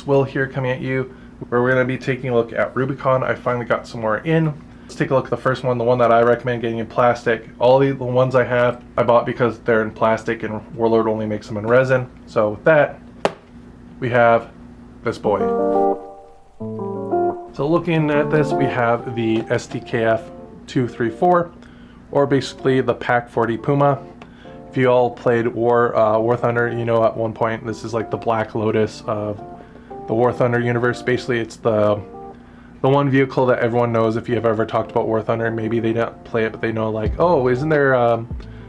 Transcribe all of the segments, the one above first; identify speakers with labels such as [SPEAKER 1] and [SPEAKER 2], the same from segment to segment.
[SPEAKER 1] Will here coming at you, where we're going to be taking a look at Rubicon. I finally got some more in. Let's take a look at the first one, the one that I recommend getting in plastic. All the ones I have, I bought because they're in plastic and Warlord only makes them in resin. So with that, we have this boy. So looking at this, we have the Sdfkz 234, or basically the Pack 40 Puma. If you all played War Thunder, you know at one point this is like the Black Lotus of the War Thunder universe. Basically, it's the one vehicle that everyone knows. If you have ever talked about War Thunder, maybe they don't play it, but they know, like, oh, isn't there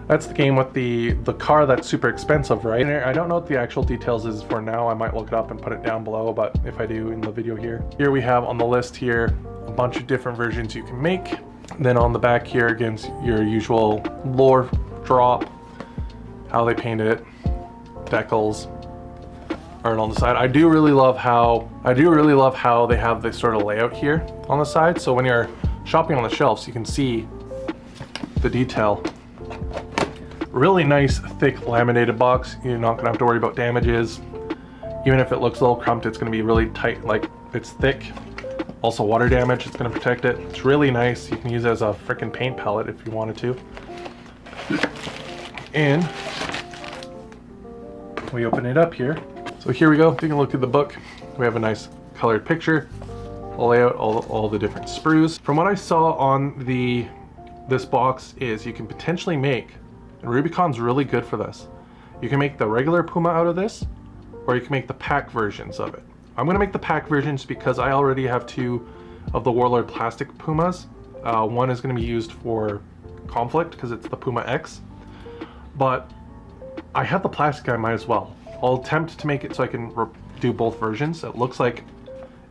[SPEAKER 1] that's the game with the car that's super expensive, right? And I don't know what the actual details is for now. I might look it up and put it down below, but if I do in the video here. Here we have on the list here a bunch of different versions you can make. Then on the back here, again, your usual lore drop, how they painted it, decals are on the side. I do really love how they have this sort of layout here on the side. So when you're shopping on the shelves, you can see the detail. Really nice, thick laminated box. You're not gonna have to worry about damages. Even if it looks a little crumped, it's gonna be really tight, like it's thick. Also water damage, it's gonna protect it. It's really nice. You can use it as a freaking paint palette if you wanted to. And we open it up here. So here we go, taking a look at the book. We have a nice colored picture, a layout, all the different sprues. From what I saw on this box is you can potentially make, and Rubicon's really good for this, you can make the regular Puma out of this, or you can make the pack versions of it. I'm gonna make the pack versions because I already have 2 of the Warlord plastic Pumas. One is gonna be used for conflict because it's the Puma X, but I have the plastic, I might as well. I'll attempt to make it so I can do both versions. It looks like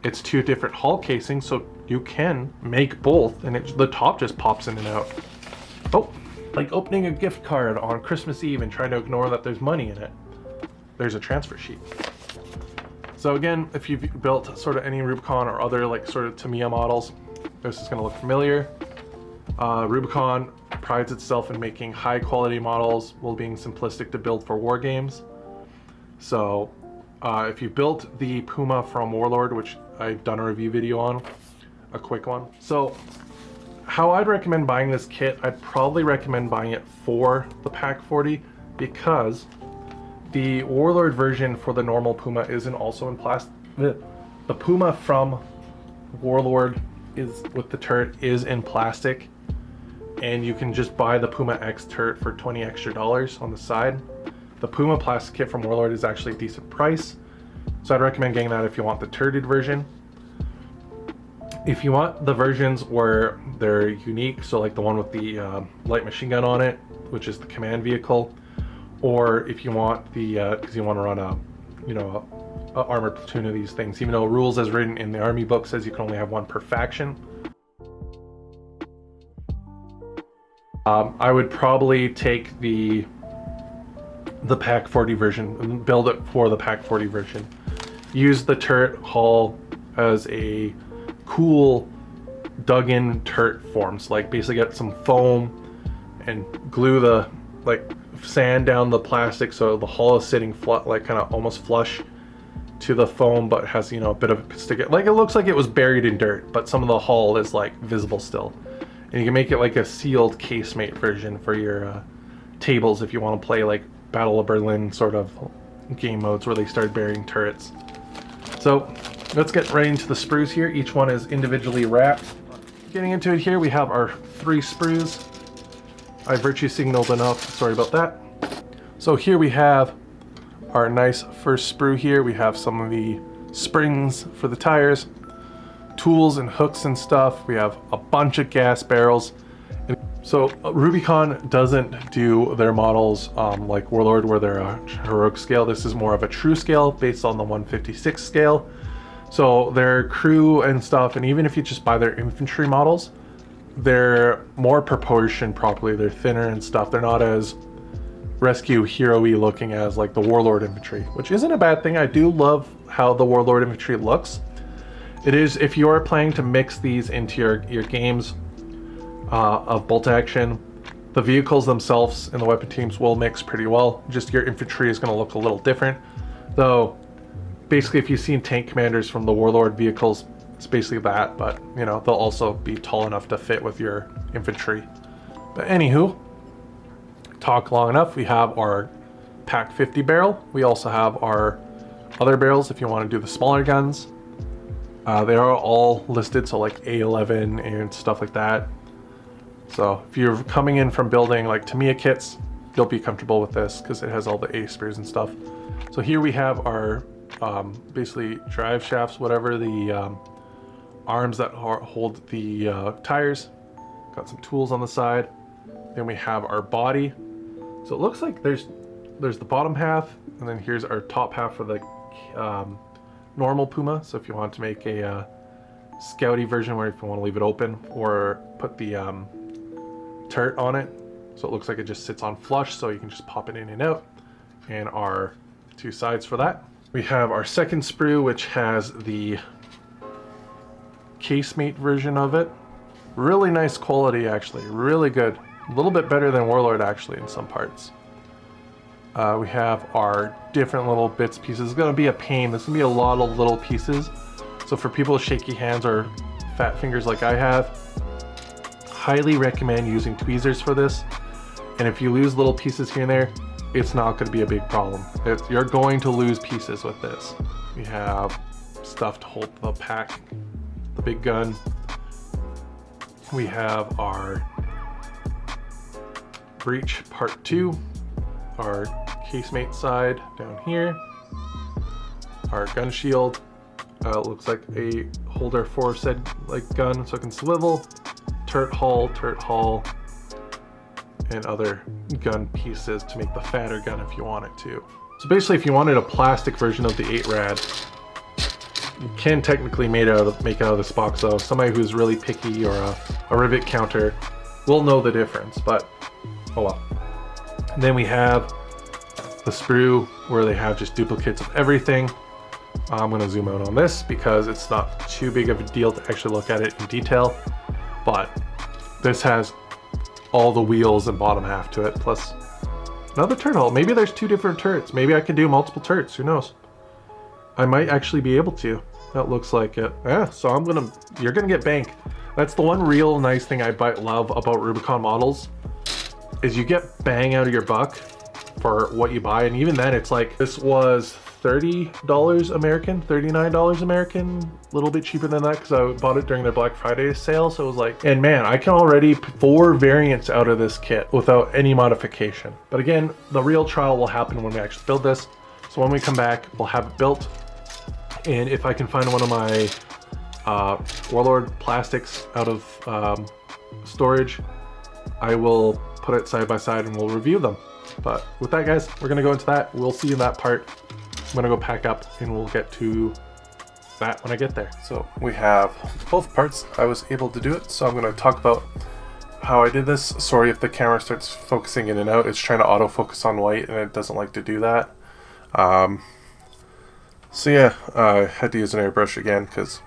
[SPEAKER 1] it's 2 different hull casings, so you can make both, and the top just pops in and out. Oh, like opening a gift card on Christmas Eve and trying to ignore that there's money in it. There's a transfer sheet. So again, if you've built sort of any Rubicon or other like sort of Tamiya models, this is going to look familiar. Rubicon prides itself in making high quality models while being simplistic to build for war games. So if you built the Puma from Warlord, which I've done a review video on, a quick one. So how I'd recommend buying this kit, I'd probably recommend buying it for the Pack 40 because the Warlord version for the normal Puma isn't also in plastic. The Puma from Warlord is with the turret is in plastic, and you can just buy the Puma X turret for $20 extra on the side. The Puma plastic kit from Warlord is actually a decent price, so I'd recommend getting that if you want the turreted version. If you want the versions where they're unique, so like the one with the light machine gun on it, which is the command vehicle, or if you want the because you want to run a armored platoon of these things, even though rules as written in the army book says you can only have 1 per faction. I would probably take the Pack 40 version and build it for the Pack 40 version. Use the turret hull as a cool dug-in turret forms, like basically get some foam and glue the sand down the plastic so the hull is sitting flat, like kind of almost flush to the foam, but has a bit of stick. Like it looks like it was buried in dirt, but some of the hull is like visible still. And you can make it like a sealed casemate version for your tables if you want to play like Battle of Berlin sort of game modes where they start burying turrets. So let's get right into the sprues here. Each one is individually wrapped. Getting into it here, we have our 3 sprues. I virtue signaled enough, sorry about that. So here we have our nice first sprue here. We have some of the springs for the tires, tools and hooks and stuff. We have a bunch of gas barrels. So Rubicon doesn't do their models like Warlord where they're a heroic scale. This is more of a true scale based on the 156 scale. So their crew and stuff, and even if you just buy their infantry models, they're more proportioned properly. They're thinner and stuff. They're not as rescue hero-y looking as like the Warlord infantry, which isn't a bad thing. I do love how the Warlord infantry looks. It is, if you are planning to mix these into your games of bolt action, the vehicles themselves and the weapon teams will mix pretty well. Just your infantry is going to look a little different, though basically, if you've seen tank commanders from the Warlord vehicles, it's basically that, but you know, they'll also be tall enough to fit with your infantry. But anywho, talk long enough. We have our Pack 50 barrel. We also have our other barrels if you want to do the smaller guns. They are all listed, so like A11 and stuff like that. So if you're coming in from building like Tamiya kits, you'll be comfortable with this because it has all the A spears and stuff. So here we have our basically drive shafts, whatever, the arms that hold the tires. Got some tools on the side. Then we have our body. So it looks like there's the bottom half, and then here's our top half for the normal Puma. So if you want to make a scouty version where if you want to leave it open, or put the turret on it, so it looks like it just sits on flush, so you can just pop it in and out. And our two sides for that. We have our second sprue, which has the casemate version of it. Really nice quality, actually, really good. A little bit better than Warlord actually in some parts. We have our different little bits pieces. It's gonna be a pain. There's gonna be a lot of little pieces. So for people with shaky hands or fat fingers like I have, highly recommend using tweezers for this. And if you lose little pieces here and there, it's not gonna be a big problem. You're going to lose pieces with this. We have stuff to hold the pack, the big gun. We have our breech part 2, our casemate side down here, our gun shield. Looks like a holder for said like gun, so it can swivel. Turret hull, and other gun pieces to make the fatter gun if you want it to. So basically, if you wanted a plastic version of the 8-rad, you can technically make it out of this box though. Somebody who's really picky or a rivet counter will know the difference, but oh well. And then we have the sprue where they have just duplicates of everything. I'm going to zoom out on this because it's not too big of a deal to actually look at it in detail, but this has all the wheels and bottom half to it, plus another turret hull. Maybe there's 2 different turrets. Maybe I can do multiple turrets, who knows. I might actually be able to. That looks like it. Yeah, so you're gonna get bank. That's the one real nice thing I love about Rubicon models, is you get bang out of your buck for what you buy. And even then, it's like, this was $30 American, $39 American, a little bit cheaper than that because I bought it during their Black Friday sale. So it was like, and man, I can already 4 variants out of this kit without any modification. But again, the real trial will happen when we actually build this. So when we come back, we'll have it built. And if I can find one of my Warlord plastics out of storage, I will put it side by side and we'll review them. But with that, guys, we're gonna go into that. We'll see you in that part. I'm gonna go pack up and we'll get to that when I get there. So we have both parts. I was able to do it, so I'm gonna talk about how I did this. Sorry if the camera starts focusing in and out. It's trying to autofocus on white and it doesn't like to do that. So yeah, I had to use an airbrush again because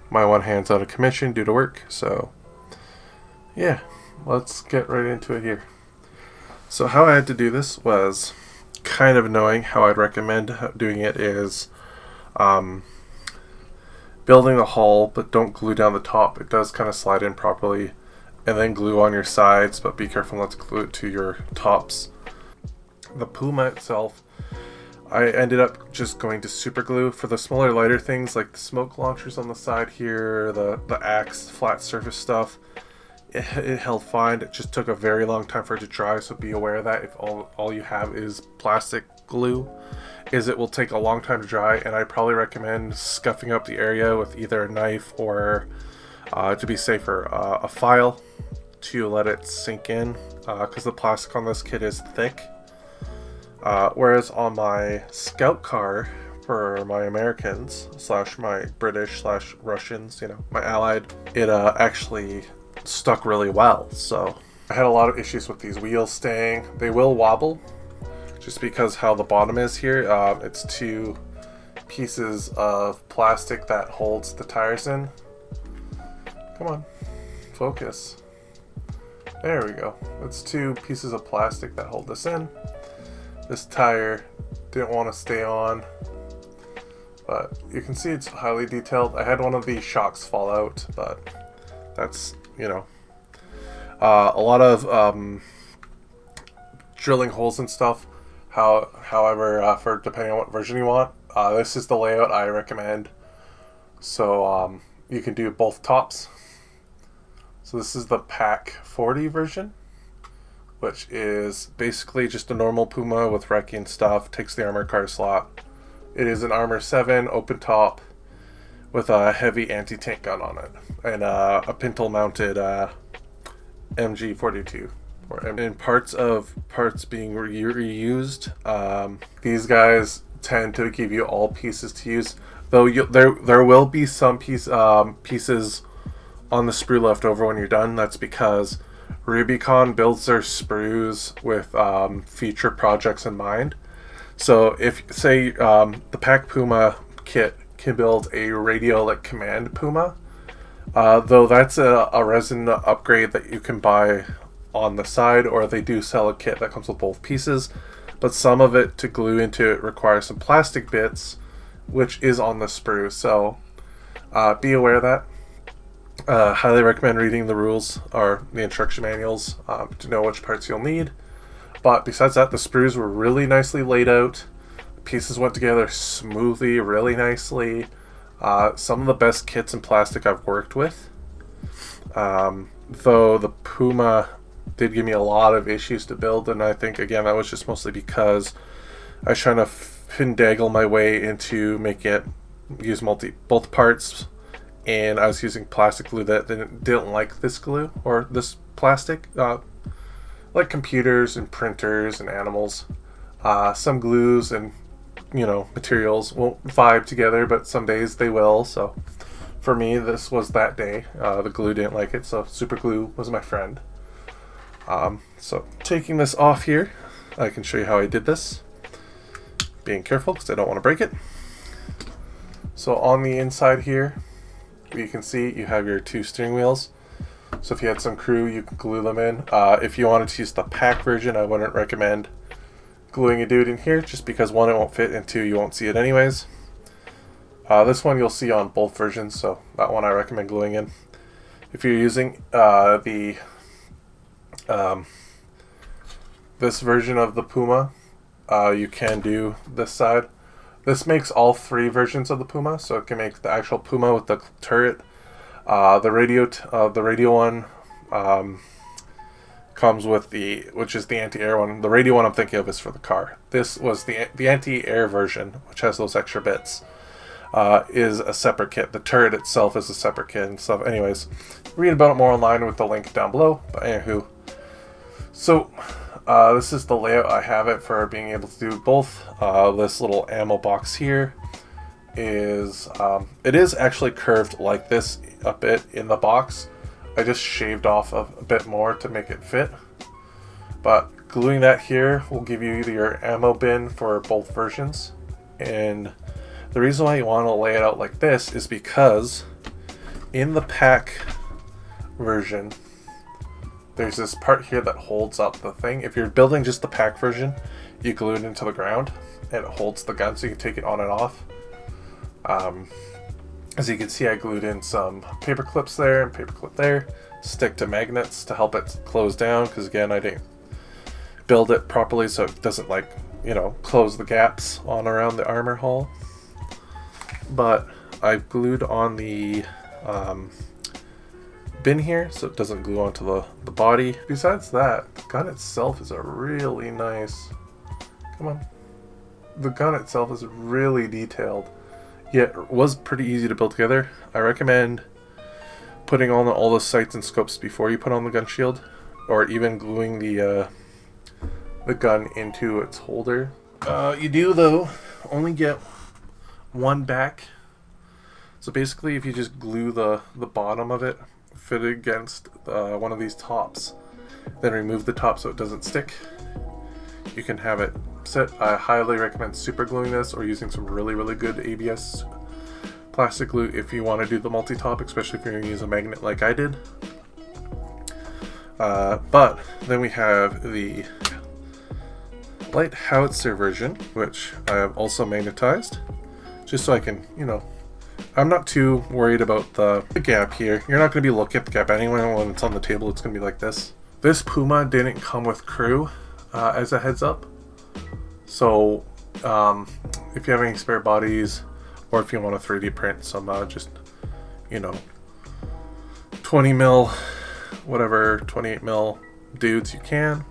[SPEAKER 1] my one hand's out of commission due to work. So yeah, let's get right into it here. So how I had to do this was kind of knowing how I'd recommend doing it is building the hull, but don't glue down the top. It does kind of slide in properly, and then glue on your sides, but be careful not to glue it to your tops. The Puma itself, I ended up just going to super glue. For the smaller, lighter things like the smoke launchers on the side here, the axe, flat surface stuff, it held fine. It just took a very long time for it to dry, so be aware of that. If all you have is plastic glue, is it will take a long time to dry, and I probably recommend scuffing up the area with either a knife or, to be safer, a file to let it sink in, because the plastic on this kit is thick. Whereas on my scout car for my Americans / my British / Russians, you know, my allied, it actually stuck really well. So I had a lot of issues with these wheels staying. They will wobble just because how the bottom is here. It's 2 pieces of plastic that holds the tires in. Come on, focus. There we go. It's 2 pieces of plastic that hold this in. This tire didn't want to stay on, but you can see it's highly detailed. I had one of these shocks fall out, but that's, you know, a lot of drilling holes and stuff. However, for depending on what version you want, this is the layout I recommend. So you can do both tops. So this is the Pack 40 version, which is basically just a normal Puma with wrecking stuff, takes the armor car slot. It is an Armor 7 open top with a heavy anti-tank gun on it, and a pintle mounted MG42. In parts being reused, these guys tend to give you all pieces to use, though there will be some pieces on the sprue left over when you're done. That's because Rubicon builds their sprues with future projects in mind. So if, say, the Pack Puma kit can build a radio like Command Puma, though that's a resin upgrade that you can buy on the side, or they do sell a kit that comes with both pieces, but some of it to glue into it requires some plastic bits, which is on the sprue. So be aware of that. Highly recommend reading the rules or the instruction manuals to know which parts you'll need. But besides that, the sprues were really nicely laid out. The pieces went together smoothly, really nicely. Some of the best kits in plastic I've worked with. Though the Puma did give me a lot of issues to build, and I think, again, that was just mostly because I was trying to finagle my way into making it use both parts, and I was using plastic glue that didn't like this glue, or this plastic, like computers and printers and animals. Some glues and, you know, materials won't vibe together, but some days they will. So for me, this was that day. The glue didn't like it, so super glue was my friend. So taking this off here, I can show you how I did this. Being careful because I don't want to break it. So on the inside here, you can see you have your two steering wheels. So if you had some crew, you can glue them in. If you wanted to use the Pack version, I wouldn't recommend gluing a dude in here, just because one, it won't fit, and two, you won't see it anyways. This one you'll see on both versions, so that one I recommend gluing in. If you're using this version of the Puma, you can do this side. This makes all three versions of the Puma, so it can make the actual Puma with the turret. The radio one comes with which is the anti-air one. The radio one I'm thinking of is for the car. This was the anti-air version, which has those extra bits. Is a separate kit. The turret itself is a separate kit and stuff. Anyways, read about it more online with the link down below. But anywho, so this is the layout I have it for being able to do both. This little ammo box here is it is actually curved like this a bit in the box. I just shaved off a bit more to make it fit, but gluing that here will give you your ammo bin for both versions. And the reason why you want to lay it out like this is because in the Pack version, there's this part here that holds up the thing. If you're building just the Pack version, you glue it into the ground and it holds the gun so you can take it on and off. As you can see, I glued in some paper clips there and paper clip there, stick to magnets to help it close down, because again, I didn't build it properly so it doesn't, like, you know, close the gaps on around the armor hull. But I glued on the bin here so it doesn't glue onto the body. Besides that, the gun itself is a really nice, the gun itself is really detailed, yet it was pretty easy to build together. I recommend putting on all the sights and scopes before you put on the gun shield, or even gluing the gun into its holder. You do, though, only get one back. So basically, if you just glue the bottom of it, fit it against one of these tops, then remove the top so it doesn't stick, you can have it set. I highly recommend super gluing this or using some really good ABS plastic glue if you want to do the multi-top, especially if you're going to use a magnet like I did. But then we have the light howitzer version, which I have also magnetized. just so I can, you know, I'm not too worried about the gap here. You're not going to be looking at the gap anyway. When it's on the table, it's going to be like this. This Puma didn't come with crew, as a heads up. So if you have any spare bodies, or if you want to 3D print some just, you know, 20 mil, whatever, 28 mil dudes, you can.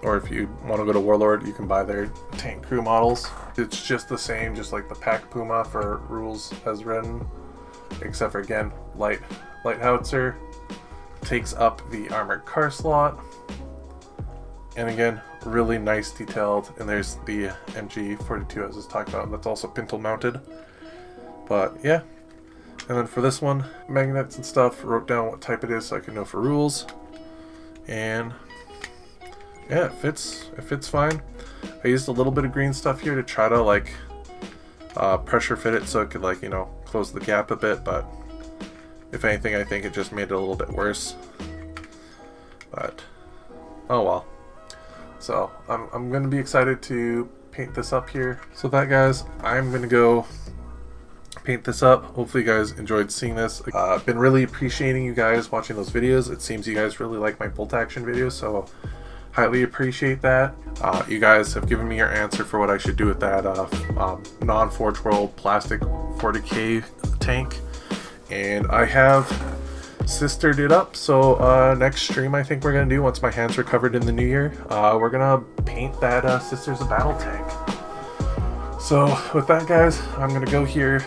[SPEAKER 1] Or if you want to go to Warlord, you can buy their tank crew models. It's just the same, just like the pack Puma for rules as written, except for, again, light howitzer, takes up the armored car slot, and again, really nice detailed. And there's the MG42 as I was talking about, and that's also pintle mounted. But yeah, and then for this one, magnets and stuff, wrote down what type it is so I can know for rules, and yeah, it fits fine. I used a little bit of green stuff here to try to like pressure fit it so it could, like, you know, close the gap a bit, but if anything, I think it just made it a little bit worse. But oh well. So I'm gonna be excited to paint this up here. So that, guys, I'm gonna go paint this up. Hopefully you guys enjoyed seeing this. I've been really appreciating you guys watching those videos. It seems you guys really like my bolt action videos, so highly appreciate that. You guys have given me your answer for what I should do with that non-Forge World plastic 40K tank, and I have sistered it up. So next stream I think we're gonna do, once my hands recovered in the new year, we're gonna paint that Sisters of Battle tank. So with that, guys, I'm gonna go here.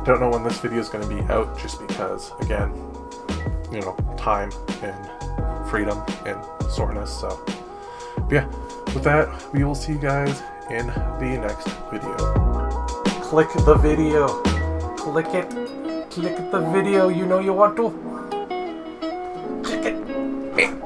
[SPEAKER 1] Don't know when this video is gonna be out, just because, again, you know, time and freedom and soreness. So but yeah, with that, we will see you guys in the next video. Click the video, click the video, you know you want to click it.